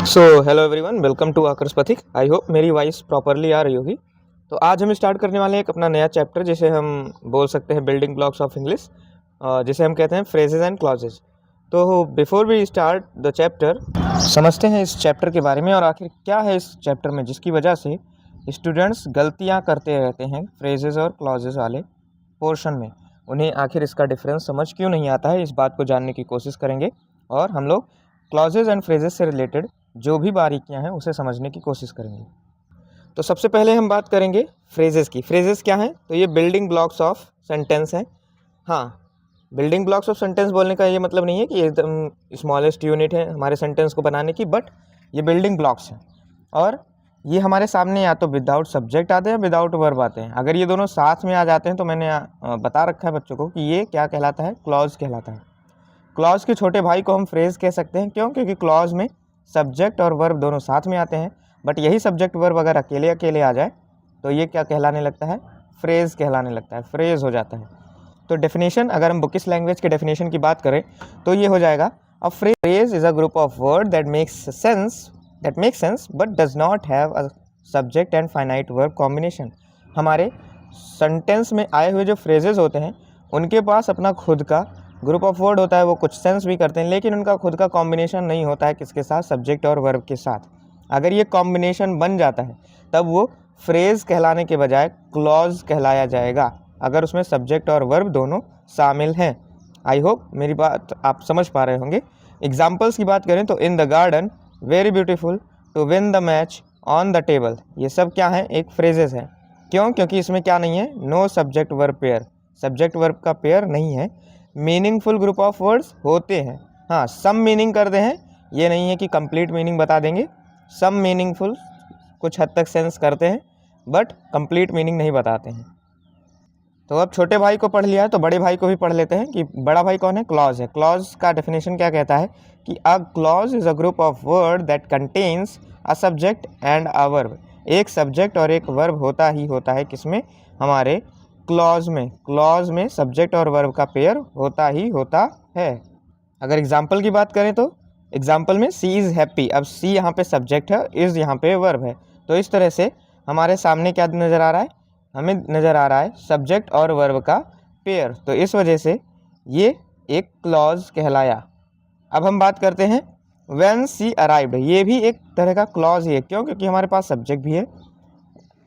So hello everyone, welcome to Aakarsh Pathik. I hope मेरी voice properly आ रही होगी। तो आज हम स्टार्ट करने वाले हैं एक अपना नया चैप्टर, जिसे हम बोल सकते हैं बिल्डिंग ब्लॉक्स ऑफ इंग्लिश, जिसे हम कहते हैं फ्रेजेस एंड क्लॉजेज। तो before we start the chapter, समझते हैं इस चैप्टर के बारे में और आखिर क्या है इस चैप्टर में जिसकी वजह से स्टूडेंट्स गलतियाँ करते रहते हैं फ्रेजेस और क्लॉजेज वाले पोर्शन में। उन्हें आखिर इसका डिफरेंस समझ क्यों नहीं आता है, इस बात को जानने की कोशिश करेंगे और हम लोग क्लॉजेज एंड फ्रेजेस से रिलेटेड जो भी बारीकियां हैं उसे समझने की कोशिश करेंगे। तो सबसे पहले हम बात करेंगे फ्रेजेस की। फ्रेजेस क्या हैं? तो ये बिल्डिंग ब्लॉक्स ऑफ सेंटेंस हैं। हाँ, बिल्डिंग ब्लॉक्स ऑफ सेंटेंस बोलने का ये मतलब नहीं है कि एकदम स्मॉलेस्ट यूनिट है हमारे सेंटेंस को बनाने की, बट ये बिल्डिंग ब्लॉक्स हैं और ये हमारे सामने या तो विदाउट सब्जेक्ट आते हैं, विदाउट वर्ब आते हैं। अगर ये दोनों साथ में आ जाते हैं तो मैंने बता रखा है बच्चों को कि ये क्या कहलाता है, क्लॉज कहलाता है। क्लॉज के छोटे भाई को हम फ्रेज कह सकते हैं। क्यों? क्योंकि क्लॉज में सब्जेक्ट और वर्ब दोनों साथ में आते हैं, बट यही सब्जेक्ट वर्ब अगर अकेले अकेले आ जाए तो ये क्या कहलाने लगता है, फ्रेज कहलाने लगता है, फ्रेज हो जाता है। तो डेफिनेशन, अगर हम बुकिश लैंग्वेज के डेफिनेशन की बात करें तो ये हो जाएगा, a phrase is a group of word that makes sense but does not have a subject and finite verb combination. हमारे सेंटेंस में आए हुए जो फ्रेजेस होते हैं उनके पास अपना खुद का ग्रुप ऑफ वर्ड होता है, वो कुछ सेंस भी करते हैं, लेकिन उनका खुद का कॉम्बिनेशन नहीं होता है किसके साथ, सब्जेक्ट और वर्ब के साथ। अगर ये कॉम्बिनेशन बन जाता है तब वो फ्रेज कहलाने के बजाय क्लॉज कहलाया जाएगा, अगर उसमें सब्जेक्ट और वर्ब दोनों शामिल हैं। आई होप मेरी बात आप समझ पा रहे होंगे। एग्जाम्पल्स की बात करें तो in the garden, very beautiful, to win the match, on the table, ये सब क्या है, एक फ्रेजेस है। क्यों? क्योंकि इसमें क्या नहीं है, no subject verb pair, subject verb का पेयर नहीं है। मीनिंगफुल ग्रुप ऑफ वर्ड्स होते हैं, हाँ, सम मीनिंग करते हैं, ये नहीं है कि कंप्लीट मीनिंग बता देंगे। सम मीनिंगफुल कुछ हद तक सेंस करते हैं बट कंप्लीट मीनिंग नहीं बताते हैं। तो अब छोटे भाई को पढ़ लिया है तो बड़े भाई को भी पढ़ लेते हैं कि बड़ा भाई कौन है, क्लॉज है। क्लॉज का डेफिनेशन क्या कहता है कि a clause is a group of word that contains a subject and a verb. एक सब्जेक्ट और एक वर्ब होता ही होता है किसमें, हमारे क्लॉज में। क्लॉज में सब्जेक्ट और वर्ब का पेयर होता ही होता है। अगर एग्जाम्पल की बात करें तो एग्जाम्पल में सी इज़ हैप्पी, अब सी यहाँ पे सब्जेक्ट है, इज़ यहाँ पे वर्ब है, तो इस तरह से हमारे सामने क्या नज़र आ रहा है, हमें नज़र आ रहा है सब्जेक्ट और वर्ब का पेयर, तो इस वजह से ये एक क्लॉज कहलाया। अब हम बात करते हैं व्हेन सी अराइव्ड, ये भी एक तरह का क्लॉज ही है। क्यों? क्योंकि हमारे पास सब्जेक्ट भी है,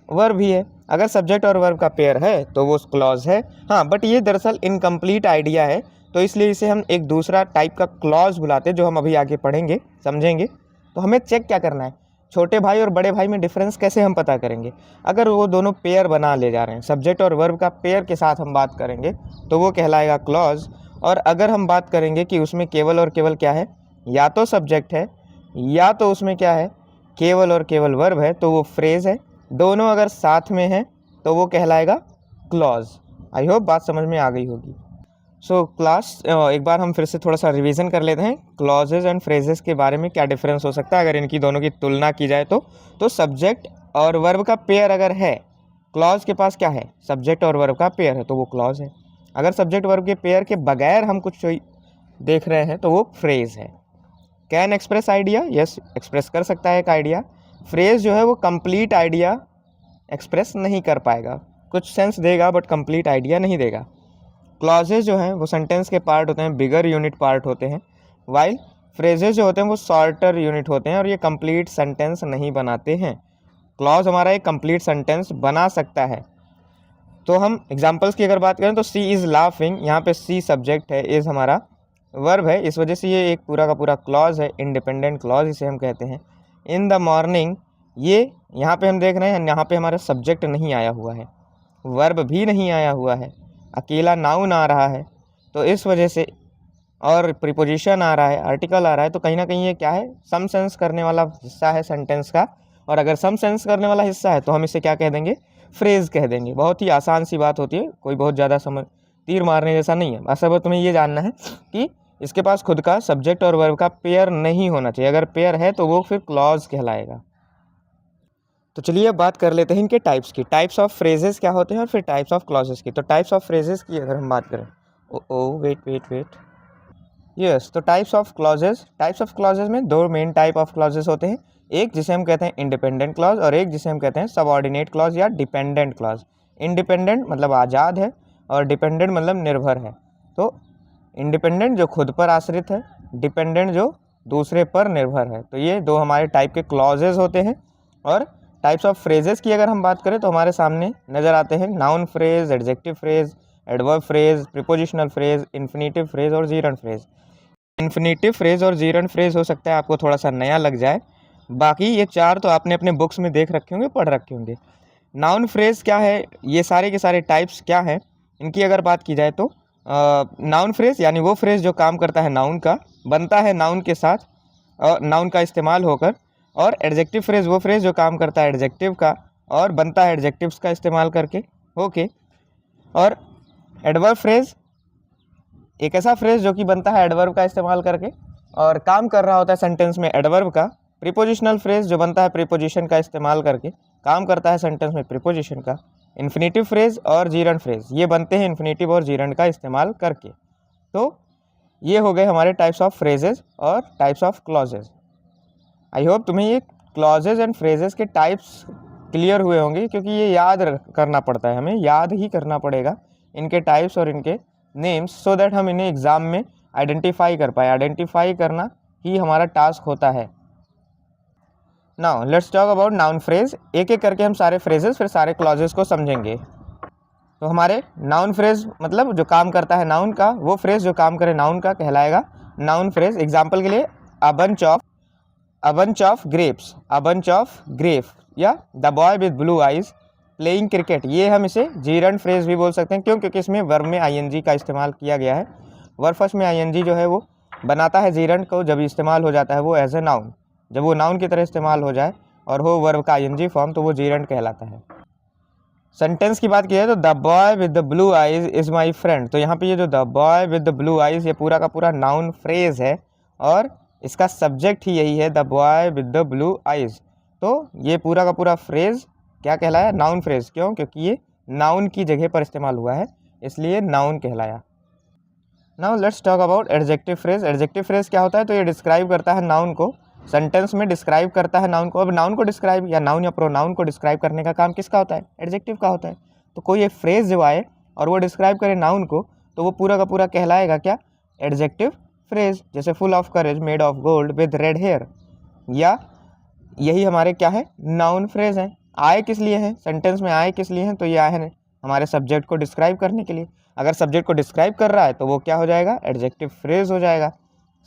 वर्ब भी है। अगर सब्जेक्ट और वर्ब का पेयर है तो वो क्लॉज है। हाँ, बट ये दरअसल इनकम्प्लीट आइडिया है, तो इसलिए इसे हम एक दूसरा टाइप का क्लॉज बुलाते हैं, जो हम अभी आगे पढ़ेंगे, समझेंगे। तो हमें चेक क्या करना है, छोटे भाई और बड़े भाई में डिफरेंस कैसे हम पता करेंगे। अगर वो दोनों पेयर बना ले जा रहे हैं, सब्जेक्ट और वर्ब का पेयर के साथ हम बात करेंगे तो वो कहलाएगा क्लॉज। और अगर हम बात करेंगे कि उसमें केवल और केवल क्या है, या तो सब्जेक्ट है या तो उसमें क्या है, केवल और केवल वर्ब है, तो वो फ्रेज है। दोनों अगर साथ में हैं तो वो कहलाएगा क्लॉज। आई होप बात समझ में आ गई होगी। सो क्लास, एक बार हम फिर से थोड़ा सा रिवीजन कर लेते हैं क्लॉजेज एंड फ्रेजेस के बारे में, क्या डिफरेंस हो सकता है अगर इनकी दोनों की तुलना की जाए तो सब्जेक्ट और वर्ब का पेयर अगर है, क्लॉज के पास क्या है, सब्जेक्ट और वर्ब का पेयर है, तो वो क्लॉज है। अगर सब्जेक्ट वर्ब के पेयर के बगैर हम कुछ देख रहे हैं तो वो फ्रेज है। Can express idea, yes, express कर सकता है एक आइडिया। फ्रेज जो है वो कंप्लीट आइडिया एक्सप्रेस नहीं कर पाएगा, कुछ सेंस देगा बट कंप्लीट आइडिया नहीं देगा। क्लॉजेज जो हैं वो सेंटेंस के पार्ट होते हैं, बिगर यूनिट पार्ट होते हैं, वाइल फ्रेजेस जो होते हैं वो शॉर्टर यूनिट होते हैं और ये कंप्लीट सेंटेंस नहीं बनाते हैं। क्लॉज हमारा एक कंप्लीट सेंटेंस बना सकता है। तो हम एग्जांपल्स की अगर बात करें तो सी इज़ लाफिंग, यहाँ पे सी सब्जेक्ट है, इज़ हमारा वर्ब है, इस वजह से ये एक पूरा का पूरा क्लॉज है, इंडिपेंडेंट क्लॉज इसे हम कहते हैं। इन द मॉर्निंग, ये यहाँ पे हम देख रहे हैं, यहाँ पे हमारा सब्जेक्ट नहीं आया हुआ है, वर्ब भी नहीं आया हुआ है, अकेला नाउन आ रहा है, तो इस वजह से, और प्रीपोजिशन आ रहा है, आर्टिकल आ रहा है, तो कहीं ना कहीं ये क्या है, सम सेंस करने वाला हिस्सा है सेंटेंस का। और अगर सम सेंस करने वाला हिस्सा है तो हम इसे क्या कह देंगे, फ्रेज कह देंगे। बहुत ही आसान सी बात होती है, कोई बहुत ज़्यादा समझ तीर मारने जैसा नहीं है। बस अब तुम्हें ये जानना है कि इसके पास खुद का सब्जेक्ट और वर्ब का पेयर नहीं होना चाहिए, अगर पेयर है तो वो फिर क्लॉज कहलाएगा। तो चलिए अब बात कर लेते हैं इनके टाइप्स की, टाइप्स ऑफ फ्रेजेस क्या होते हैं और फिर टाइप्स ऑफ क्लॉजेस की। तो टाइप्स ऑफ फ्रेजेस की अगर हम बात करें, oh wait wait wait, yes, तो टाइप्स ऑफ क्लॉजेज में दो मेन टाइप ऑफ क्लॉजेज होते हैं। एक जिसे हम कहते हैं इंडिपेंडेंट क्लॉज और एक जिसे हम कहते हैं सबऑर्डिनेट क्लॉज या डिपेंडेंट क्लॉज। इंडिपेंडेंट मतलब आज़ाद है और डिपेंडेंट मतलब निर्भर है। तो इंडिपेंडेंट जो खुद पर आश्रित है, डिपेंडेंट जो दूसरे पर निर्भर है। तो ये दो हमारे टाइप के क्लॉजेज होते हैं। और टाइप्स ऑफ फ्रेजेस की अगर हम बात करें तो हमारे सामने नज़र आते हैं noun phrase, adjective phrase, adverb phrase, prepositional phrase, infinitive phrase और जीरंड फ्रेज। इन्फिनेटिव फ्रेज और जीरंड फ्रेज हो सकता है आपको थोड़ा सा नया लग जाए, बाकी ये चार तो आपने अपने बुक्स में देख रखे होंगे, पढ़ रखे होंगे। नाउन फ्रेज क्या है, ये सारे के सारे टाइप्स क्या हैं, इनकी अगर बात की जाए तो नाउन फ्रेज यानी वो फ्रेज जो काम करता है नाउन का, बनता है नाउन के साथ और नाउन का इस्तेमाल होकर। और एडजेक्टिव फ्रेज वो फ्रेज जो काम करता है एडजेक्टिव का और बनता है एडजेक्टिव्स का इस्तेमाल करके ओके। और एडवर्ब फ्रेज एक ऐसा फ्रेज जो कि बनता है एडवर्ब का इस्तेमाल करके और काम कर रहा होता है सेंटेंस में एडवर्ब का। प्रीपोजिशनल फ्रेज जो बनता है प्रीपोजिशन का इस्तेमाल करके, काम करता है सेंटेंस में प्रीपोजिशन का। इन्फिनेटिव फ्रेज और जीरंड फ्रेज ये बनते हैं इन्फिनेटिव और जीरंड का इस्तेमाल करके। तो ये हो गए हमारे टाइप्स ऑफ फ्रेजेस और types of clauses. I hope तुम्हें ये क्लॉजेज एंड फ्रेजेस के टाइप्स क्लियर हुए होंगे, क्योंकि ये याद करना पड़ता है, हमें याद ही करना पड़ेगा इनके टाइप्स और इनके नेम्स, सो दैट हम इन्हें एग्ज़ाम में आइडेंटिफाई कर पाए। आइडेंटिफाई करना ही हमारा टास्क होता है। Now let's talk about noun phrase. एक एक करके हम सारे फ्रेजेस फिर सारे क्लॉजेस को समझेंगे। तो हमारे नाउन फ्रेज मतलब जो काम करता है नाउन का, वो फ्रेज जो काम करे नाउन का कहलाएगा नाउन फ्रेज। एग्जाम्पल के लिए a bunch of grapes, a bunch of grape, या the boy with blue eyes playing cricket. ये हम इसे जीरंड फ्रेज भी बोल सकते हैं। क्यों? क्योंकि इसमें वर्ब में आईएनजी का इस्तेमाल किया गया है। वर्ब फर्स्ट में आईएनजी जो है वो बनाता है जीरंड को, जब इस्तेमाल हो जाता है वो एज ए नाउन, जब वो नाउन की तरह इस्तेमाल हो जाए और हो वर्ब का आईएनजी फॉर्म, तो वो जीरंड कहलाता है। सेंटेंस की बात की जाए तो the boy with the blue eyes is my friend. तो यहाँ पे ये जो the boy with the blue eyes, ये पूरा का पूरा नाउन फ्रेज है और इसका सब्जेक्ट ही यही है, the boy with the blue eyes. तो ये पूरा का पूरा फ्रेज क्या कहलाया? Noun phrase. क्यों? क्योंकि ये नाउन की जगह पर इस्तेमाल हुआ है, इसलिए नाउन कहलाया। Now let's talk about adjective phrase. Adjective phrase क्या होता है? तो ये डिस्क्राइब करता है नाउन को, सेंटेंस में डिस्क्राइब करता है नाउन को। अब नाउन को डिस्क्राइब या नाउन या प्रोनाउन को डिस्क्राइब करने का काम किसका होता है? एडजेक्टिव का होता है। तो कोई एक फ्रेज जो आए और वो डिस्क्राइब करे नाउन को, तो वो पूरा का पूरा कहलाएगा क्या? Adjective phrase. जैसे full of courage, made of gold, with red hair, या यही हमारे क्या है? नाउन फ्रेज हैं। आए किस लिए हैं? सेंटेंस में आए किस लिए हैं? तो ये आए हैं हमारे सब्जेक्ट को डिस्क्राइब करने के लिए। अगर सब्जेक्ट को डिस्क्राइब कर रहा है तो वो क्या हो जाएगा? एडजेक्टिव फ्रेज हो जाएगा।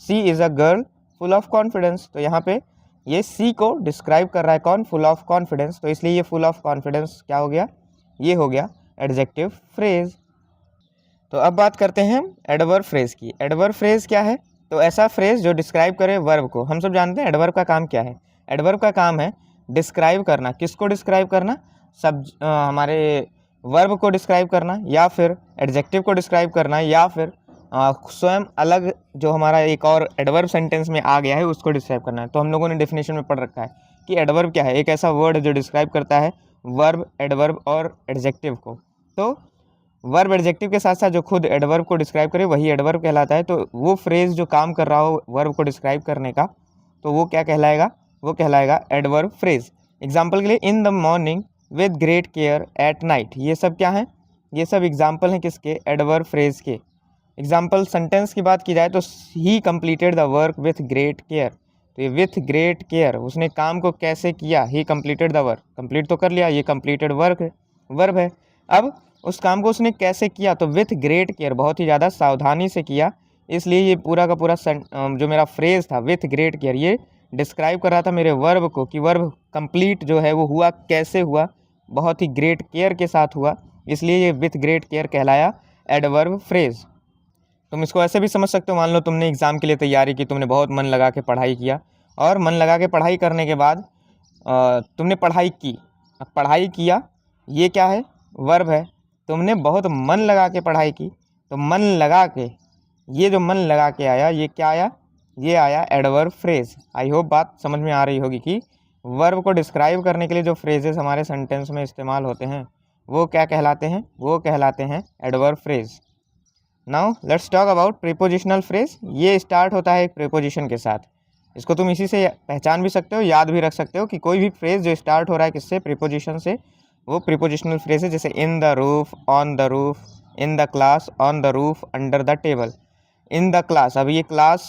She is a girl full of confidence. तो यहाँ पे ये सी को डिस्क्राइब कर रहा है कौन? Full of confidence. तो इसलिए ये फुल ऑफ कॉन्फिडेंस क्या हो गया? ये हो गया एडजेक्टिव फ्रेज। तो अब बात करते हैं हम एडवर्ब फ्रेज की। एडवर्ब फ्रेज क्या है? तो ऐसा फ्रेज जो डिस्क्राइब करे वर्ब को। हम सब जानते हैं एडवर्ब का काम क्या है। एडवर्ब का काम है डिस्क्राइब करना। किसको डिस्क्राइब करना? हमारे वर्ब को डिस्क्राइब करना, या फिर एडजेक्टिव को डिस्क्राइब करना, या फिर स्वयं अलग जो हमारा एक और एडवर्ब सेंटेंस में आ गया है उसको डिस्क्राइब करना है। तो हम लोगों ने डेफिनेशन में पढ़ रखा है कि एडवर्ब क्या है? एक ऐसा वर्ड है जो डिस्क्राइब करता है वर्ब, एडवर्ब और एडजेक्टिव को। तो वर्ब एडजेक्टिव के साथ साथ जो खुद एडवर्ब को डिस्क्राइब करे वही एडवर्ब कहलाता है। तो वो फ्रेज जो काम कर रहा हो वर्ब को डिस्क्राइब करने का, तो वो क्या कहलाएगा? वो कहलाएगा एडवर्ब फ्रेज। एग्जाम्पल के लिए in the morning with great care at night, ये सब क्या है? ये सब एग्जाम्पल हैं किसके? एडवर्ब फ्रेज के। एग्जाम्पल सेंटेंस की बात की जाए तो ही completed the work with great care. तो ये विथ ग्रेट केयर, उसने काम को कैसे किया? ही कंप्लीटेड द वर्क, कंप्लीट तो कर लिया, ये कंप्लीटेड वर्क है, वर्ब है। अब उस काम को उसने कैसे किया? तो विथ ग्रेट केयर, बहुत ही ज़्यादा सावधानी से किया। इसलिए ये पूरा का पूरा जो मेरा फ्रेज था विथ ग्रेट केयर, ये डिस्क्राइब कर रहा था मेरे वर्ब को कि वर्ब कंप्लीट जो है वो हुआ कैसे हुआ? बहुत ही ग्रेट केयर के साथ हुआ, इसलिए ये विथ ग्रेट केयर कहलाया एडवर्ब फ्रेज। तुम इसको ऐसे भी समझ सकते हो, मान लो तुमने एग्ज़ाम के लिए तैयारी की, तुमने बहुत मन लगा के पढ़ाई किया, और मन लगा के पढ़ाई करने के बाद तुमने पढ़ाई की। अब पढ़ाई किया, ये क्या है? वर्ब है। तुमने बहुत मन लगा के पढ़ाई की, तो मन लगा के, ये जो मन लगा के आया, ये क्या आया? ये आया एडवर्ब फ्रेज। आई होप बात समझ में आ रही होगी कि वर्ब को डिस्क्राइब करने के लिए जो फ्रेजेस हमारे सेंटेंस में इस्तेमाल होते हैं वो क्या कहलाते हैं? वो कहलाते हैं adverb phrase. Now let's talk about prepositional phrase. ये स्टार्ट होता है एक प्रीपोजिशन के साथ। इसको तुम इसी से पहचान भी सकते हो, याद भी रख सकते हो कि कोई भी फ्रेज जो स्टार्ट हो रहा है किससे, प्रीपोजिशन से, वो प्रीपोजिशनल फ्रेज है। जैसे in the roof, on the roof, in the class, on the roof, under the table. In the class, अब ये क्लास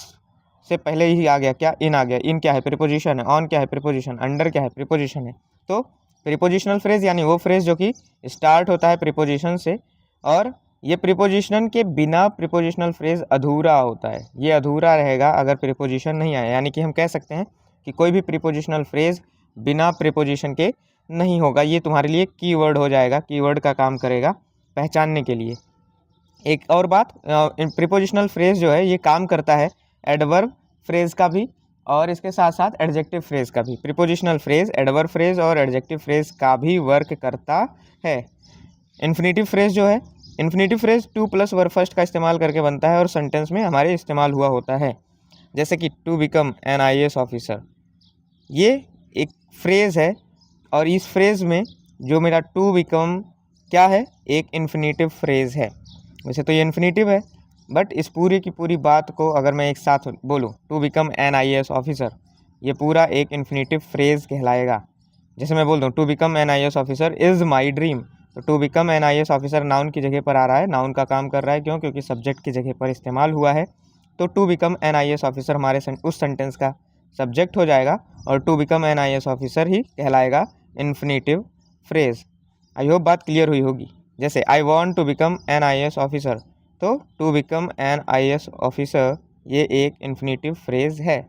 से पहले ही आ गया, क्या, इन आ गया। इन क्या है, प्रीपोजिशन है। ऑन क्या है, प्रीपोजिशन। अंडर क्या है, प्रीपोजिशन है। तो प्रीपोजिशनल फ्रेज यानी वो फ्रेज जो कि स्टार्ट होता है प्रीपोजिशन से, और ये प्रीपोजिशन के बिना प्रीपोजिशनल फ्रेज अधूरा होता है। ये अधूरा रहेगा अगर प्रीपोजिशन नहीं आया। यानी कि हम कह सकते हैं कि कोई भी प्रीपोजिशनल फ्रेज बिना प्रीपोजिशन के नहीं होगा। ये तुम्हारे लिए कीवर्ड हो जाएगा, कीवर्ड का काम करेगा पहचानने के लिए। एक और बात, प्रीपोजिशनल फ्रेज जो है ये काम करता है एडवर्ब फ्रेज का भी, और इसके साथ साथ एडजेक्टिव फ्रेज का भी। प्रीपोजिशनल फ्रेज एडवर्ब फ्रेज और एडजेक्टिव फ्रेज का भी वर्क करता है। इन्फिनेटिव फ्रेज जो है, infinitive phrase two plus verb first का इस्तेमाल करके बनता है और सेंटेंस में हमारे इस्तेमाल हुआ होता है। जैसे कि to become an IAS officer, ये एक फ्रेज है, और इस फ्रेज में जो मेरा टू बिकम क्या है, एक इन्फिनेटिव फ्रेज है। वैसे तो ये इन्फिनेटिव है, बट इस पूरी की पूरी बात को अगर मैं एक साथ बोलूँ, to become an IAS officer, ये पूरा एक इन्फिनेटिव फ्रेज कहलाएगा। जैसे मैं बोल दूँ to become an IAS officer is my dream, तो to become an IAS officer noun की जगह पर आ रहा है, नाउन का काम कर रहा है। क्यों? क्योंकि सब्जेक्ट की जगह पर इस्तेमाल हुआ है। तो to become an IAS officer हमारे उस सेंटेंस का सब्जेक्ट हो जाएगा, और to become an IAS officer ही कहलाएगा इन्फिनेटिव फ्रेज। आई होप बात क्लियर हुई होगी। जैसे I want to become an IAS officer, तो to become an IAS officer ये एक इन्फिनेटिव फ्रेज है।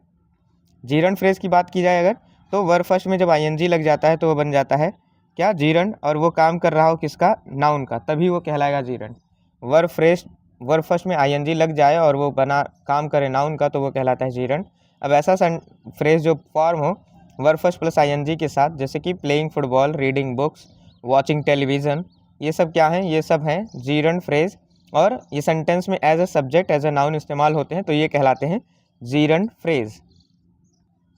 जीरंड फ्रेज की बात की जाए अगर, तो वर्ब फर्स्ट में जब ING लग जाता है तो वो बन जाता है क्या, जीरंड, और वो काम कर रहा हो किसका, नाउन का, तभी वो कहलाएगा जीरंड। वर्ब फर्स्ट में ING लग जाए और वो बना काम करे नाउन का, तो वो कहलाता है जीरंड। अब ऐसा फ्रेज जो फॉर्म हो वर्ब फर्स्ट प्लस ING के साथ, जैसे कि playing football, reading books, watching television, ये सब क्या हैं, ये सब हैं जीरंड फ्रेज, और ये सेंटेंस में as a subject, as a noun इस्तेमाल होते हैं, तो ये कहलाते हैं जीरंड फ्रेज।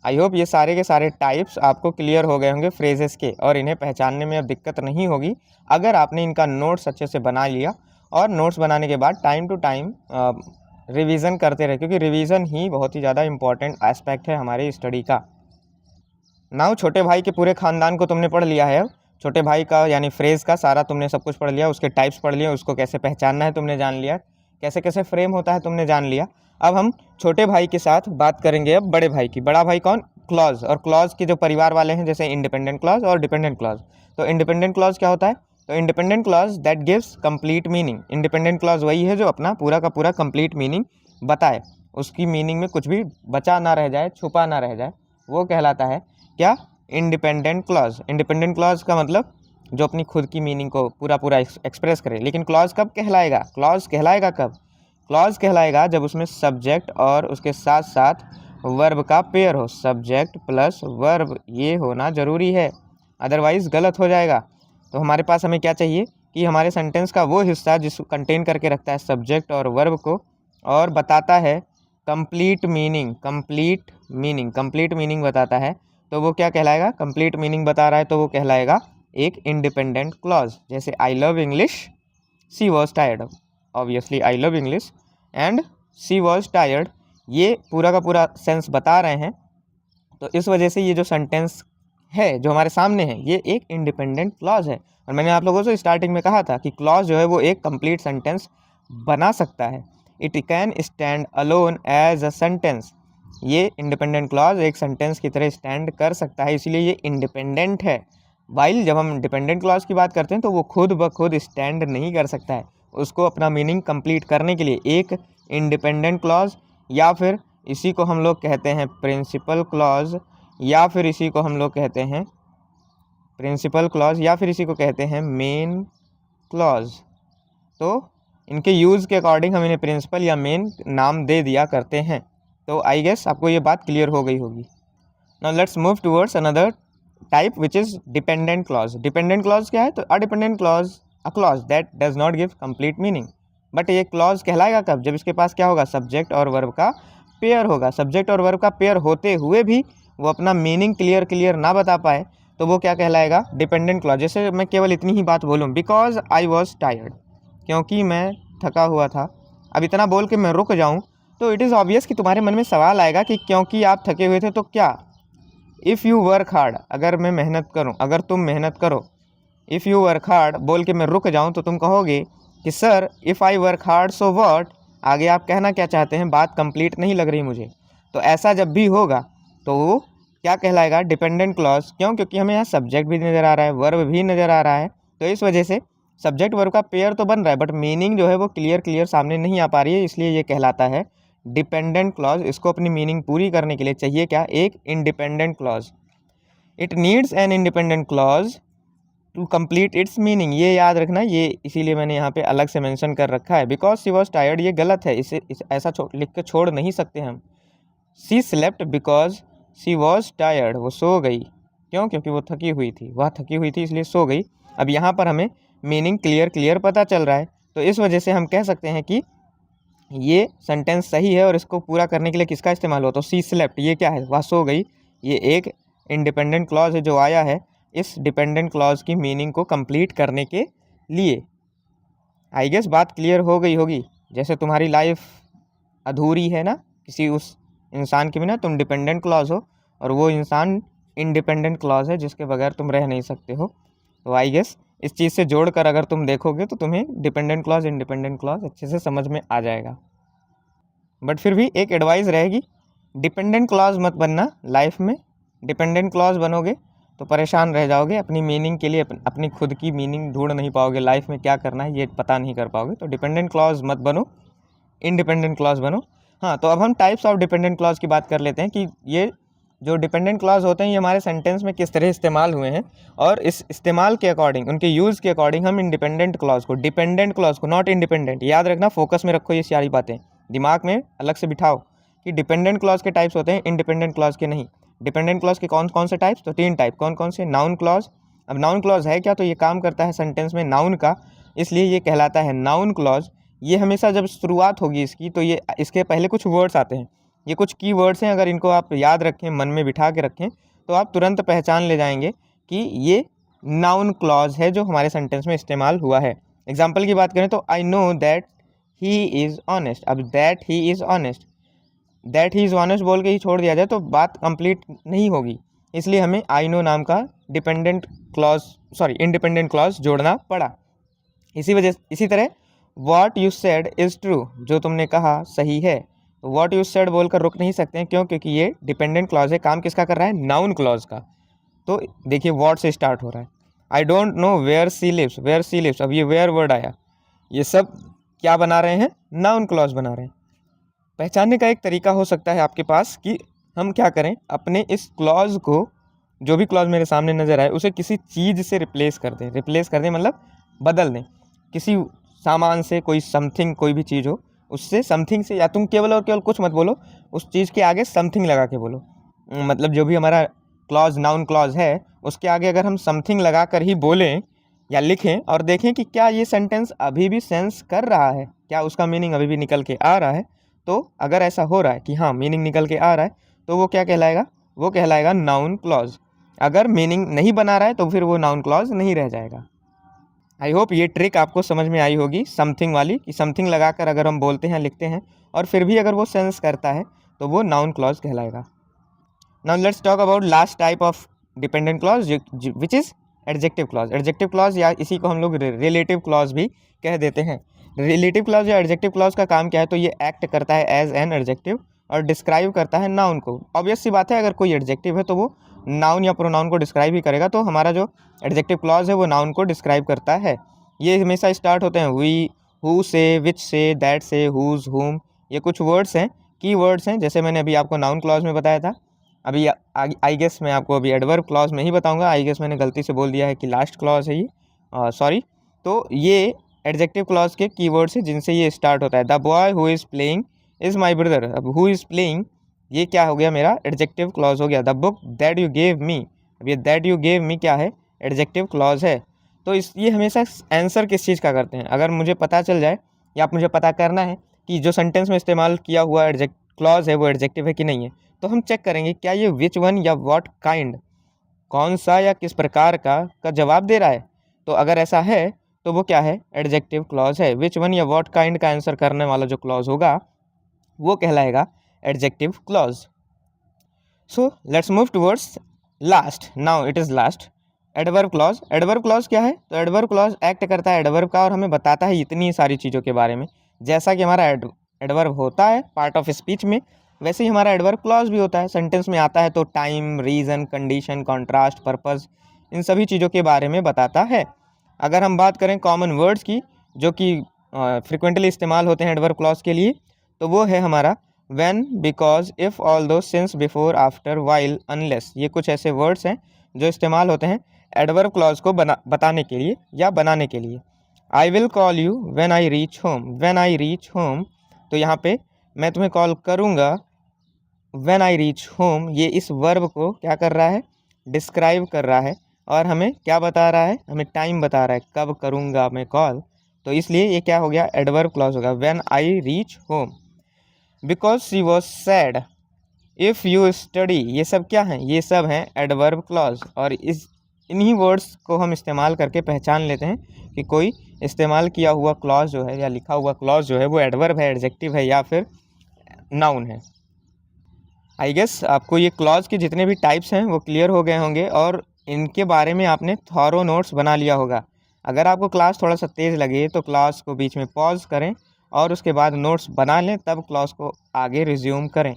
आई होप ये सारे के सारे टाइप्स आपको क्लियर हो गए होंगे फ्रेजेस के, और इन्हें पहचानने में अब दिक्कत नहीं होगी अगर आपने इनका नोट्स अच्छे से बना लिया, और नोट्स बनाने के बाद टाइम टू टाइम रिवीजन करते रहे, क्योंकि रिवीजन ही बहुत ही ज़्यादा इंपॉर्टेंट एस्पेक्ट है हमारे स्टडी का। नाउ छोटे भाई के पूरे ख़ानदान को तुमने पढ़ लिया है। अब छोटे भाई का यानी फ्रेज़ का सारा तुमने सब कुछ पढ़ लिया, उसके टाइप्स पढ़ लिए, उसको कैसे पहचानना है तुमने जान लिया, कैसे कैसे फ्रेम होता है तुमने जान लिया। अब हम छोटे भाई के साथ बात करेंगे अब बड़े भाई की। बड़ा भाई कौन, क्लॉज, और क्लॉज के जो परिवार वाले हैं जैसे इंडिपेंडेंट क्लॉज और डिपेंडेंट क्लॉज। तो इंडिपेंडेंट क्लॉज क्या होता है, तो independent clause that gives complete meaning. Independent clause वही है जो अपना पूरा का पूरा कंप्लीट मीनिंग बताए, उसकी मीनिंग में कुछ भी बचा ना रह जाए, छुपा ना रह जाए, वो कहलाता है क्या, इंडिपेंडेंट क्लॉज। इंडिपेंडेंट क्लॉज का मतलब जो अपनी खुद की मीनिंग को पूरा पूरा एक्सप्रेस करे। लेकिन क्लॉज कब कहलाएगा, क्लॉज कहलाएगा कब, क्लॉज कहलाएगा जब उसमें सब्जेक्ट और उसके साथ साथ वर्ब का पेयर हो। सब्जेक्ट प्लस वर्ब ये होना ज़रूरी है, अदरवाइज़ गलत हो जाएगा। तो हमारे पास हमें क्या चाहिए कि हमारे सेंटेंस का वो हिस्सा जिसको कंटेन करके रखता है सब्जेक्ट और वर्ब को, और बताता है कंप्लीट मीनिंग, कंप्लीट मीनिंग बताता है, तो वो क्या कहलाएगा, कंप्लीट मीनिंग बता रहा है तो वो कहलाएगा एक इंडिपेंडेंट क्लॉज। जैसे I love English, she was tired, obviously I love English and she was tired, ये पूरा का पूरा सेंस बता रहे हैं। तो इस वजह से ये जो सेंटेंस है जो हमारे सामने है ये एक इंडिपेंडेंट क्लॉज है। और मैंने आप लोगों से स्टार्टिंग में कहा था कि क्लॉज जो है वो एक कंप्लीट सेंटेंस बना सकता है। It can stand alone as a sentence, ये इंडिपेंडेंट क्लॉज एक सेंटेंस की तरह स्टैंड कर सकता है, इसलिए ये इंडिपेंडेंट है। वाइल जब हम डिपेंडेंट क्लॉज की बात करते हैं तो वो खुद ब खुद स्टैंड नहीं कर सकता है, उसको अपना मीनिंग कंप्लीट करने के लिए एक इंडिपेंडेंट क्लॉज, या फिर इसी को हम लोग कहते हैं प्रिंसिपल क्लॉज, या फिर इसी को हम लोग कहते हैं प्रिंसिपल क्लॉज, या फिर इसी को कहते हैं मेन क्लॉज। तो इनके यूज़ के अकॉर्डिंग हम इन्हें प्रिंसिपल या मेन नाम दे दिया करते हैं। तो आई गेस आपको ये बात क्लियर हो गई होगी। Now let's move towards another type which is dependent clause. Dependent clause क्या है, तो a dependent clause a clause that does not give complete meaning. But ये क्लॉज कहलाएगा कब, जब इसके पास क्या होगा, सब्जेक्ट और वर्ब का पेयर होगा। सब्जेक्ट और वर्ब का पेयर होते हुए भी वो अपना मीनिंग क्लियर ना बता पाए तो वो क्या कहलाएगा, डिपेंडेंट क्लॉज। जैसे मैं केवल इतनी ही बात बोलूँ, बिकॉज आई वॉज टायर्ड, क्योंकि मैं थका हुआ था, अब इतना बोल के मैं रुक जाऊँ तो इट इज़ ऑब्वियस कि तुम्हारे मन में सवाल आएगा कि क्योंकि आप थके हुए थे तो क्या। इफ़ यू वर्क हार्ड, अगर मैं मेहनत करूँ, अगर तुम मेहनत करो, इफ़ यू वर्क हार्ड बोल के मैं रुक जाऊँ तो तुम कहोगे कि sir if I work hard so what. आगे आप कहना क्या चाहते हैं, बात कंप्लीट नहीं लग रही मुझे। तो ऐसा जब भी होगा तो वो क्या कहलाएगा, डिपेंडेंट क्लॉज। क्यों? क्योंकि हमें यहाँ सब्जेक्ट भी नज़र आ रहा है, वर्ब भी नज़र आ रहा है, तो इस वजह से सब्जेक्ट वर्ब का पेयर तो बन रहा है, बट मीनिंग जो है वो क्लियर सामने नहीं आ पा रही है, इसलिए ये कहलाता है डिपेंडेंट क्लॉज। इसको अपनी मीनिंग पूरी करने के लिए चाहिए क्या, एक independent clause. It needs an independent clause to complete its meaning. ये याद रखना, ये इसीलिए मैंने यहाँ पे अलग से मेंशन कर रखा है। बिकॉज शी वॉज टायर्ड, ये गलत है, इसे ऐसा लिख के छोड़ नहीं सकते हम। She slept because she was tired, वो सो गई। क्यों? क्योंकि वो थकी हुई थी, वह थकी हुई थी इसलिए सो गई। अब यहाँ पर हमें मीनिंग क्लियर पता चल रहा है, तो इस वजह से हम कह सकते हैं कि ये सेंटेंस सही है। और इसको पूरा करने के लिए किसका इस्तेमाल हुआ, तो शी स्लेप्ट, ये क्या है, वह सो गई। ये एक इंडिपेंडेंट क्लॉज है जो आया है इस डिपेंडेंट क्लॉज की मीनिंग को कंप्लीट करने के लिए। आई गेस बात क्लियर हो गई होगी। जैसे तुम्हारी लाइफ अधूरी है ना किसी उस इंसान के बिना, तुम डिपेंडेंट क्लॉज हो, और वो इंसान इंडिपेंडेंट क्लॉज है जिसके बगैर तुम रह नहीं सकते हो। तो आई गेस इस चीज़ से जोड़कर अगर तुम देखोगे तो तुम्हें डिपेंडेंट क्लॉज इंडिपेंडेंट क्लॉज अच्छे से समझ में आ जाएगा। बट फिर भी एक एडवाइस रहेगी, डिपेंडेंट क्लॉज मत बनना लाइफ में। डिपेंडेंट क्लॉज बनोगे तो परेशान रह जाओगे, अपनी मीनिंग के लिए अपनी खुद की मीनिंग ढूंढ नहीं पाओगे, लाइफ में क्या करना है ये पता नहीं कर पाओगे। तो डिपेंडेंट क्लॉज मत बनो, इंडिपेंडेंट क्लॉज बनो। हाँ, तो अब हम टाइप्स ऑफ डिपेंडेंट क्लॉज की बात कर लेते हैं कि ये जो डिपेंडेंट क्लॉज होते हैं ये हमारे सेंटेंस में किस तरह इस्तेमाल हुए हैं, और इस इस्तेमाल के अकॉर्डिंग, उनके यूज़ के अकॉर्डिंग हम इंडिपेंडेंट क्लॉज को, डिपेंडेंट क्लॉज को, नॉट इंडिपेंडेंट, याद रखना, फोकस में रखो ये सारी बातें, दिमाग में अलग से बिठाओ कि डिपेंडेंट क्लॉज के टाइप्स होते हैं, इंडिपेंडेंट क्लॉज के नहीं। डिपेंडेंट क्लॉज के कौन कौन से टाइप्स, तो 3 टाइप। कौन कौन से? Noun clause. अब नाउन क्लॉज है क्या, तो ये काम करता है सेंटेंस में नाउन का, इसलिए ये कहलाता है नाउन क्लॉज। ये हमेशा जब शुरुआत होगी इसकी तो ये इसके पहले कुछ वर्ड्स आते हैं, ये कुछ की वर्ड्स हैं, अगर इनको आप याद रखें, मन में बिठा के रखें, तो आप तुरंत पहचान ले जाएंगे कि ये नाउन क्लॉज है जो हमारे सेंटेंस में इस्तेमाल हुआ है। एग्जाम्पल की बात करें तो I know that he is honest. अब that he is honest, that he is honest बोल के ही छोड़ दिया जाए तो बात कंप्लीट नहीं होगी, इसलिए हमें आई नो नाम का इंडिपेंडेंट क्लॉज जोड़ना पड़ा। इसी तरह what you said is true, जो तुमने कहा सही है। तो वॉट यू सेड बोलकर रुक नहीं सकते हैं, क्यों? क्योंकि ये डिपेंडेंट क्लॉज है, काम किसका कर रहा है, नाउन क्लॉज का। तो देखिए वॉट से स्टार्ट हो रहा है। I don't know where she lives, where she lives, अब ये वेयर वर्ड आया, ये सब क्या बना रहे हैं, नाउन क्लॉज बना रहे हैं। पहचानने का एक तरीका हो सकता है आपके पास कि हम क्या करें, अपने इस क्लॉज को, जो भी क्लॉज मेरे सामने नज़र आए, उसे किसी चीज़ से रिप्लेस कर दें। रिप्लेस कर दें मतलब बदल दें, किसी सामान से, कोई समथिंग, कोई भी चीज़ हो उससे, समथिंग से, या तुम केवल और केवल कुछ मत बोलो, उस चीज़ के आगे समथिंग लगा के बोलो। मतलब जो भी हमारा क्लॉज नाउन क्लॉज है उसके आगे अगर हम समथिंग लगा कर ही बोलें या लिखें और देखें कि क्या ये सेंटेंस अभी भी सेंस कर रहा है, क्या उसका मीनिंग अभी भी निकल के आ रहा है। तो अगर ऐसा हो रहा है कि हाँ मीनिंग निकल के आ रहा है तो वो क्या कहलाएगा, वो कहलाएगा नाउन क्लॉज। अगर मीनिंग नहीं बना रहा है तो फिर वो नाउन क्लॉज नहीं रह जाएगा। आई होप ये ट्रिक आपको समझ में आई होगी, समथिंग वाली, कि समथिंग लगाकर अगर हम बोलते हैं, लिखते हैं और फिर भी अगर वो सेंस करता है तो वो नाउन क्लॉज कहलाएगा। Now let's talk about last type of dependent clause which is adjective clause. Adjective clause या इसी को हम लोग रिलेटिव क्लॉज भी कह देते हैं। रिलेटिव क्लॉज या एडजेक्टिव क्लॉज का काम क्या है, तो ये एक्ट करता है एज एन एडजेक्टिव और डिस्क्राइब करता है नाउन को। ऑब्वियस सी बात है, अगर कोई एडजेक्टिव है तो वो नाउन या प्रोनाउन को डिस्क्राइब ही करेगा, तो हमारा जो एडजेक्टिव क्लॉज है वो नाउन को डिस्क्राइब करता है। ये हमेशा स्टार्ट होते हैं वी, हु से, विच से, दैट से, हुज, हुम। ये कुछ वर्ड्स हैं, की वर्ड्स हैं, जैसे मैंने अभी आपको नाउन क्लॉज में बताया था। अभी आई गेस मैं आपको अभी एडवर्ब क्लॉज में ही बताऊंगा। आई गेस मैंने गलती से बोल दिया है कि लास्ट क्लॉज है ये, सॉरी। तो ये एडजेक्टिव क्लॉज के कीवर्ड्स हैं जिनसे ये स्टार्ट होता है। The boy who is playing is my brother. अब हु इज़ प्लेइंग ये क्या हो गया, मेरा एडजेक्टिव क्लॉज हो गया। The book that you gave me, अब ये दैट यू गेव मी क्या है, एडजेक्टिव क्लॉज है। तो ये हमेशा आंसर किस चीज़ का करते हैं, अगर मुझे पता चल जाए या मुझे पता करना है कि जो सेंटेंस में इस्तेमाल किया हुआ क्लॉज है वो एडजेक्टिव है कि नहीं है, तो हम चेक करेंगे क्या ये विच वन या व्हाट काइंड, कौन सा या किस प्रकार का जवाब दे रहा है। तो अगर ऐसा है तो वो क्या है, एडजेक्टिव क्लॉज है। विच वन या व्हाट काइंड का आंसर करने वाला जो क्लॉज होगा वो कहलाएगा adjective clause. So let's move towards last, now it is last, adverb clause. Adverb clause क्या है, तो एडवर्ब क्लॉज एक्ट करता है एडवर्ब का और हमें बताता है इतनी सारी चीज़ों के बारे में। जैसा कि हमारा एडवर्ब होता है पार्ट ऑफ स्पीच में, वैसे ही हमारा एडवर्ब क्लॉज भी होता है, सेंटेंस में आता है तो time, reason, condition, contrast, purpose, इन सभी चीज़ों के बारे में बताता है। अगर हम बात करें कॉमन वर्ड्स की जो कि फ्रिक्वेंटली इस्तेमाल होते हैं एडवर्ब क्लॉज के लिए, तो वो है हमारा when, because, if, although, since, before, after, while, unless. ये कुछ ऐसे वर्ड्स हैं जो इस्तेमाल होते हैं एडवर्ब क्लॉज को बताने के लिए या बनाने के लिए। I will call you when I reach home, when I reach home, तो यहाँ पे मैं तुम्हें कॉल करूँगा व्हेन आई रीच होम, ये इस वर्ब को क्या कर रहा है, डिस्क्राइब कर रहा है और हमें क्या बता रहा है, हमें टाइम बता रहा है कब करूँगा मैं कॉल, तो इसलिए ये क्या हो गया, एडवर्ब क्लॉज होगा, when I reach home. Because she was sad, if you study, ये सब क्या हैं, ये सब हैं एडवर्ब क्लॉज। और इन्हीं वर्ड्स को हम इस्तेमाल करके पहचान लेते हैं कि कोई इस्तेमाल किया हुआ क्लॉज जो है या लिखा हुआ क्लॉज जो है वो एडवर्ब है, एडजेक्टिव है या फिर नाउन है। आई गेस आपको ये क्लॉज के जितने भी टाइप्स हैं वो क्लियर हो गए होंगे और इनके बारे में आपने थॉरो नोट्स बना लिया होगा। अगर आपको क्लास थोड़ा सा तेज़ लगे तो क्लास को बीच में पॉज करें और उसके बाद नोट्स बना लें, तब क्लास को आगे रिज्यूम करें।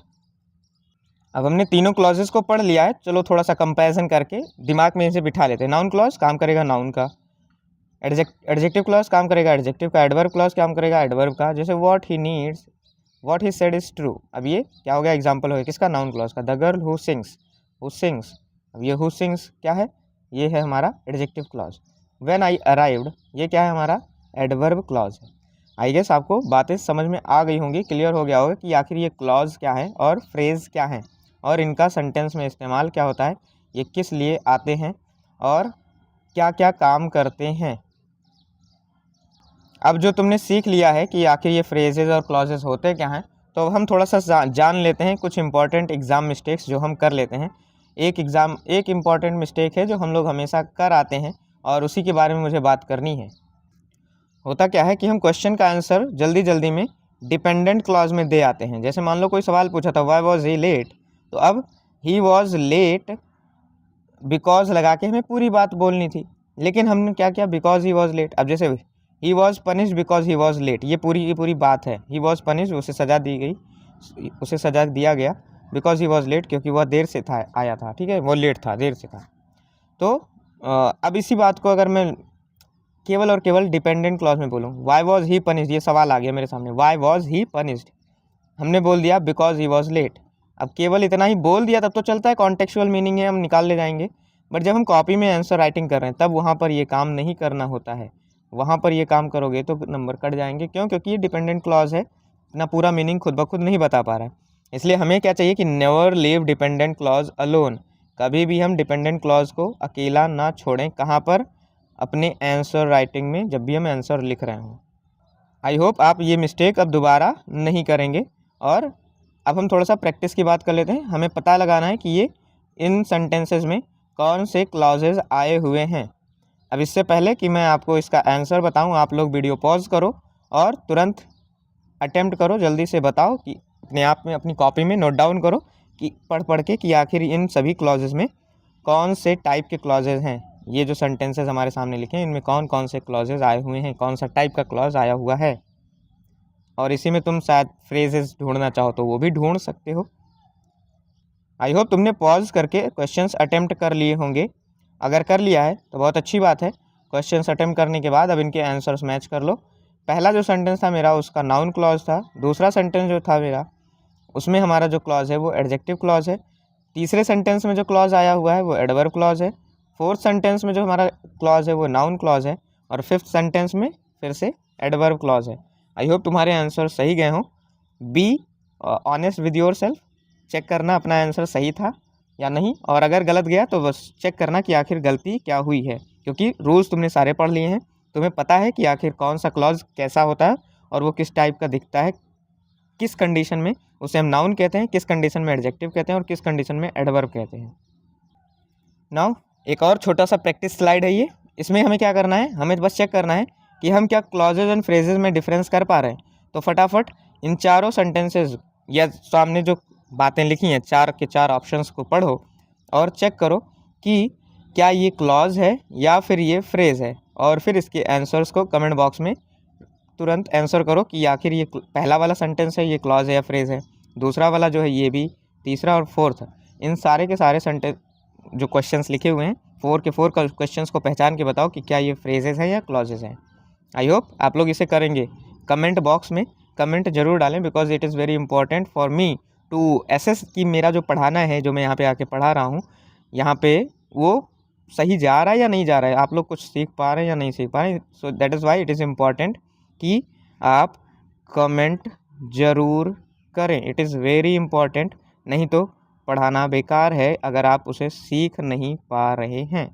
अब हमने तीनों क्लॉजेस को पढ़ लिया है, चलो थोड़ा सा कंपैरिजन करके दिमाग में इसे बिठा लेते हैं। नाउन क्लॉज काम करेगा नाउन का, एडजेक्टिव क्लॉज काम करेगा एडजेक्टिव का, एडवर्ब क्लॉज काम करेगा एडवर्ब का। जैसे what he needs, what he said is true, अब ये क्या हो गया, एग्जाम्पल हो गया किसका, नाउन क्लॉज का। द गर्ल हु सिंग्स, अब ये हु सिंग्स क्या है, ये है हमारा adjective clause. When I arrived, ये क्या है हमारा एडवर्ब क्लॉज है। आई गेस आपको बातें समझ में आ गई होंगी, क्लियर हो गया होगा कि आखिर ये क्लॉज क्या है और फ्रेज़ क्या है और इनका सेंटेंस में इस्तेमाल क्या होता है, ये किस लिए आते हैं और क्या क्या काम करते हैं। अब जो तुमने सीख लिया है कि आखिर ये फ्रेजेस और क्लॉजेस होते क्या हैं, तो हम थोड़ा सा जान लेते हैं कुछ इंपॉर्टेंट एग्ज़ाम मिस्टेक्स जो हम कर लेते हैं। एक इम्पॉर्टेंट मिस्टेक है जो हम लोग हमेशा कर आते हैं और उसी के बारे में मुझे बात करनी है। होता क्या है कि हम क्वेश्चन का आंसर जल्दी जल्दी में डिपेंडेंट क्लॉज में दे आते हैं। जैसे मान लो कोई सवाल पूछा था वाई वॉज ही लेट, तो अब ही वॉज लेट बिकॉज लगा के हमें पूरी बात बोलनी थी, लेकिन हमने क्या किया, बिकॉज ही वॉज लेट। अब जैसे he was punished because he was late, ये पूरी की पूरी बात है। ही वॉज पनिश्ड, उसे सज़ा दी गई, उसे सज़ा दिया गया बिकॉज ही वॉज लेट, क्योंकि वह देर से था आया था, ठीक है, वो लेट था, देर से था। तो अब इसी बात को अगर मैं केवल और केवल डिपेंडेंट क्लॉज में बोलूँ, वाई वॉज ही पनिश्ड, ये सवाल आ गया मेरे सामने, वाई वॉज ही पनिश्ड, हमने बोल दिया बिकॉज ही वॉज लेट। अब केवल इतना ही बोल दिया तब तो चलता है, कॉन्टेक्चुअल मीनिंग है, हम निकाल ले जाएंगे। बट जब हम कॉपी में आंसर राइटिंग कर रहे हैं तब वहाँ पर ये काम नहीं करना होता है। वहाँ पर ये काम करोगे तो नंबर कट जाएंगे। क्यों? क्योंकि ये डिपेंडेंट क्लॉज है, अपना पूरा मीनिंग खुद ब खुद नहीं बता पा रहा है। इसलिए हमें क्या चाहिए कि never leave dependent clause alone, कभी भी हम डिपेंडेंट क्लॉज को अकेला ना छोड़ें। कहाँ पर? अपने आंसर राइटिंग में, जब भी हम आंसर लिख रहे हों। आई होप आप ये मिस्टेक अब दोबारा नहीं करेंगे। और अब हम थोड़ा सा प्रैक्टिस की बात कर लेते हैं। हमें पता लगाना है कि ये इन सेंटेंसेस में कौन से क्लॉजेज आए हुए हैं। अब इससे पहले कि मैं आपको इसका आंसर बताऊं, आप लोग वीडियो पॉज करो और तुरंत अटेम्प्ट करो, जल्दी से बताओ कि अपने आप में अपनी कॉपी में नोट डाउन करो कि पढ़ के कि आखिर इन सभी क्लॉजेज में कौन से टाइप के क्लॉजेज हैं। ये जो सेंटेंसेस हमारे सामने लिखे हैं इनमें कौन कौन से क्लॉजेज आए हुए हैं, कौन सा टाइप का क्लॉज आया हुआ है। और इसी में तुम शायद फ्रेजेस ढूंढना चाहो तो वो भी ढूंढ सकते हो। आई होप तुमने पॉज करके क्वेश्चंस अटेम्प्ट कर लिए होंगे। अगर कर लिया है तो बहुत अच्छी बात है। क्वेश्चंस अटेम्प्ट करने के बाद अब इनके आंसर्स मैच कर लो। पहला जो सेंटेंस था मेरा उसका नाउन क्लॉज था। दूसरा सेंटेंस जो था मेरा उसमें हमारा जो क्लॉज है वो एडजेक्टिव क्लॉज है। तीसरे सेंटेंस में जो क्लॉज आया हुआ है वो एडवर्ब क्लॉज है। फोर्थ सेंटेंस में जो हमारा क्लॉज है वो नाउन क्लॉज है। और फिफ्थ सेंटेंस में फिर से एडवर्ब क्लॉज है। आई होप तुम्हारे आंसर सही गए हों। Be honest with yourself, check करना अपना आंसर सही था या नहीं, और अगर गलत गया तो बस चेक करना कि आखिर गलती क्या हुई है। क्योंकि रूल्स तुमने सारे पढ़ लिए हैं, तुम्हें पता है कि आखिर कौन सा क्लॉज कैसा होता है और वो किस टाइप का दिखता है, किस कंडीशन में उसे हम नाउन कहते हैं, किस कंडीशन में एडजेक्टिव कहते हैं और किस कंडीशन में एडवर्ब कहते हैं। नाउ एक और छोटा सा प्रैक्टिस स्लाइड है ये। इसमें हमें क्या करना है, हमें बस चेक करना है कि हम क्या क्लॉजेज एंड फ्रेजेस में डिफरेंस कर पा रहे हैं। तो फटाफट इन चारों सेंटेंसेस या सामने जो बातें लिखी हैं 4 के 4 ऑप्शंस को पढ़ो और चेक करो कि क्या ये क्लॉज है या फिर ये फ्रेज़ है, और फिर इसके आंसर्स को कमेंट बॉक्स में तुरंत आंसर करो कि आखिर ये पहला वाला सेंटेंस है ये क्लॉज है या फ्रेज़ है, दूसरा वाला जो है ये भी, तीसरा और फोर्थ। इन सारे के सारे सेंटेंस जो क्वेश्चंस लिखे हुए हैं 4 के 4 क्वेश्चंस को पहचान के बताओ कि क्या ये फ्रेजेस हैं या क्लॉजेज हैं। आई होप आप लोग इसे करेंगे। कमेंट बॉक्स में कमेंट जरूर डालें because it is very important for me to assess कि मेरा जो पढ़ाना है, जो मैं यहाँ पे आके पढ़ा रहा हूँ, यहाँ पे वो सही जा रहा है या नहीं जा रहा है, आप लोग कुछ सीख पा रहे हैं या नहीं सीख पा रहे हैं। So that is why it is important कि आप कमेंट ज़रूर करें। इट इज़ वेरी इम्पॉर्टेंट, नहीं तो पढ़ाना बेकार है अगर आप उसे सीख नहीं पा रहे हैं।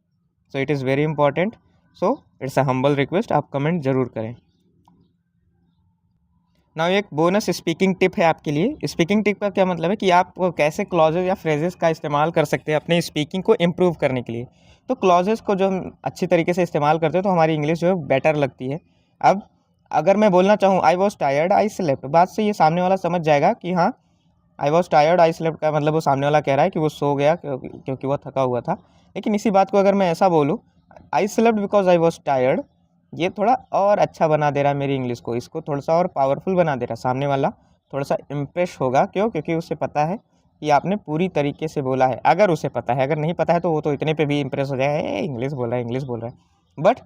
So it is very important, so it's a humble request, आप कमेंट ज़रूर करें। नाउ एक बोनस स्पीकिंग टिप है आपके लिए। स्पीकिंग टिप का क्या मतलब है कि आप कैसे क्लॉजेज या फ्रेजेस का इस्तेमाल कर सकते हैं अपने स्पीकिंग को इम्प्रूव करने के लिए। तो क्लॉजेस को जो हम अच्छी तरीके से इस्तेमाल करते हैं तो हमारी इंग्लिश जो है बेटर लगती है। अब अगर मैं बोलना चाहूँ I was tired I slept, बात से ये सामने वाला समझ जाएगा कि हाँ I was tired I slept का मतलब वो सामने वाला कह रहा है कि वो सो गया क्योंकि वो थका हुआ था। लेकिन इसी बात को अगर मैं ऐसा बोलूँ I slept because I was tired, ये थोड़ा और अच्छा बना दे रहा है मेरी इंग्लिश को, इसको थोड़ा सा और पावरफुल बना दे रहा है। सामने वाला थोड़ा सा इम्प्रेस होगा, क्यों? क्योंकि उसे पता है कि आपने पूरी तरीके से बोला है। अगर उसे पता है, अगर नहीं पता है तो वो तो इतने पे भी इम्प्रेस हो जाएगा, इंग्लिश बोल रहा है इंग्लिश बोल रहा है। बट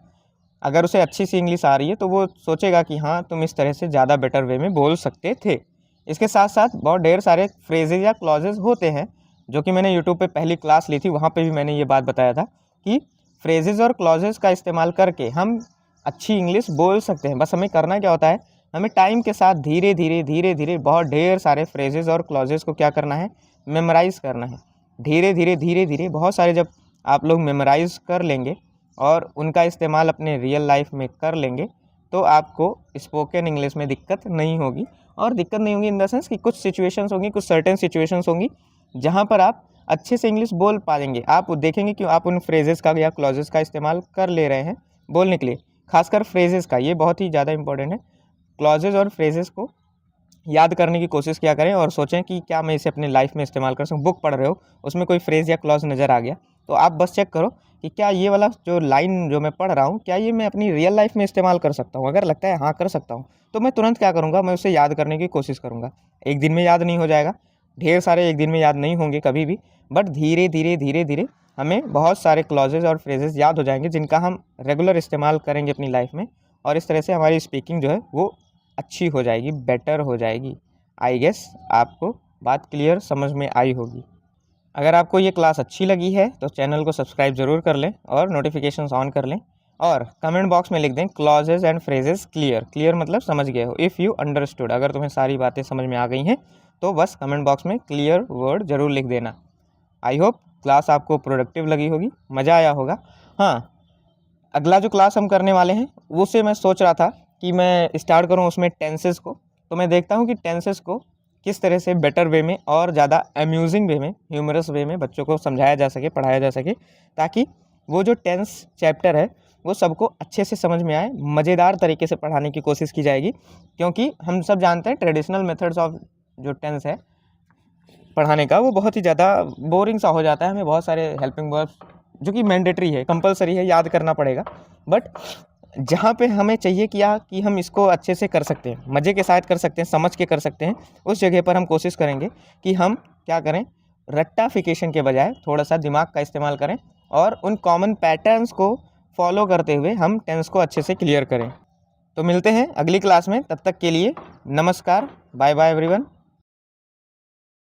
अगर उसे अच्छी सी इंग्लिश आ रही है तो वो सोचेगा कि हाँ तुम इस तरह से ज़्यादा बेटर वे में बोल सकते थे। इसके साथ साथ बहुत ढेर सारे फ्रेजेज या क्लॉजेज होते हैं जो कि मैंने यूट्यूब पे पहली क्लास ली थी, वहाँ पे भी मैंने ये बात बताया था कि फ्रेजेज और क्लॉजेज का इस्तेमाल करके हम अच्छी इंग्लिश बोल सकते हैं। बस हमें करना क्या होता है, हमें टाइम के साथ धीरे धीरे बहुत ढेर सारे फ्रेजेज और क्लॉजेज को क्या करना है, मेमोराइज़ करना है। धीरे धीरे बहुत सारे जब आप लोग मेमोराइज़ कर लेंगे और उनका इस्तेमाल अपने रियल लाइफ में कर लेंगे तो आपको स्पोकन इंग्लिश में दिक्कत नहीं होगी। और दिक्कत नहीं होगी इन द सेंस कि कुछ सिचुएशंस होंगी, कुछ सर्टेन सिचुएशंस होंगी जहाँ पर आप अच्छे से इंग्लिश बोल पाएंगे। आप देखेंगे कि आप उन फ्रेजेस का या क्लॉजेस का इस्तेमाल कर ले रहे हैं बोलने के लिए, खासकर फ्रेजेस का, ये बहुत ही ज़्यादा इंपॉर्टेंट है। क्लॉजेस और फ्रेजेस को याद करने की कोशिश किया करें और सोचें कि क्या मैं इसे अपनी लाइफ में इस्तेमाल कर सकूँ। बुक पढ़ रहे हो, उसमें कोई फ्रेज़ या क्लॉज नज़र आ गया तो आप बस चेक करो कि क्या ये वाला जो लाइन जो मैं पढ़ रहा हूँ क्या ये मैं अपनी रियल लाइफ में इस्तेमाल कर सकता हूँ। अगर लगता है हाँ कर सकता हूँ तो मैं तुरंत क्या करूँगा, मैं उसे याद करने की कोशिश करूँगा। एक दिन में याद नहीं हो जाएगा, ढेर सारे एक दिन में याद नहीं होंगे कभी भी, बट धीरे धीरे हमें बहुत सारे क्लॉजेज और फ्रेजेस याद हो जाएंगे जिनका हम रेगुलर इस्तेमाल करेंगे अपनी लाइफ में, और इस तरह से हमारी स्पीकिंग जो है वो अच्छी हो जाएगी, बेटर हो जाएगी। आई गेस आपको बात क्लियर समझ में आई होगी। अगर आपको ये क्लास अच्छी लगी है तो चैनल को सब्सक्राइब ज़रूर कर लें और नोटिफिकेशंस ऑन कर लें, और कमेंट बॉक्स में लिख दें clauses and phrases clear. Clear मतलब समझ गए हो, इफ़ यू अंडरस्टूड। अगर तुम्हें सारी बातें समझ में आ गई हैं तो बस कमेंट बॉक्स में क्लियर वर्ड ज़रूर लिख देना। आई होप क्लास आपको प्रोडक्टिव लगी होगी, मज़ा आया होगा। हाँ, अगला जो क्लास हम करने वाले हैं उससे मैं सोच रहा था कि मैं स्टार्ट करूं उसमें टेंसेस को। तो मैं देखता हूं कि टेंसेस को किस तरह से बेटर वे में और ज़्यादा अम्यूजिंग वे में, ह्यूमरस वे में बच्चों को समझाया जा सके, पढ़ाया जा सके, ताकि वो जो टेंस चैप्टर है वो सबको अच्छे से समझ में आए। मज़ेदार तरीके से पढ़ाने की कोशिश की जाएगी, क्योंकि हम सब जानते हैं ट्रेडिशनल मेथड्स ऑफ जो टेंस है पढ़ाने का वो बहुत ही ज़्यादा बोरिंग सा हो जाता है। हमें बहुत सारे हेल्पिंग वर्ब्स जो कि मैंडेटरी है, कंपलसरी है, याद करना पड़ेगा। बट जहाँ पे हमें चाहिए कि हम इसको अच्छे से कर सकते हैं, मज़े के साथ कर सकते हैं, समझ के कर सकते हैं, उस जगह पर हम कोशिश करेंगे कि हम क्या करें, रट्टाफिकेशन के बजाय थोड़ा सा दिमाग का इस्तेमाल करें और उन कॉमन पैटर्न्स को फॉलो करते हुए हम टेंस को अच्छे से क्लियर करें। तो मिलते हैं अगली क्लास में, तब तक के लिए नमस्कार, बाय बाय एवरीवन।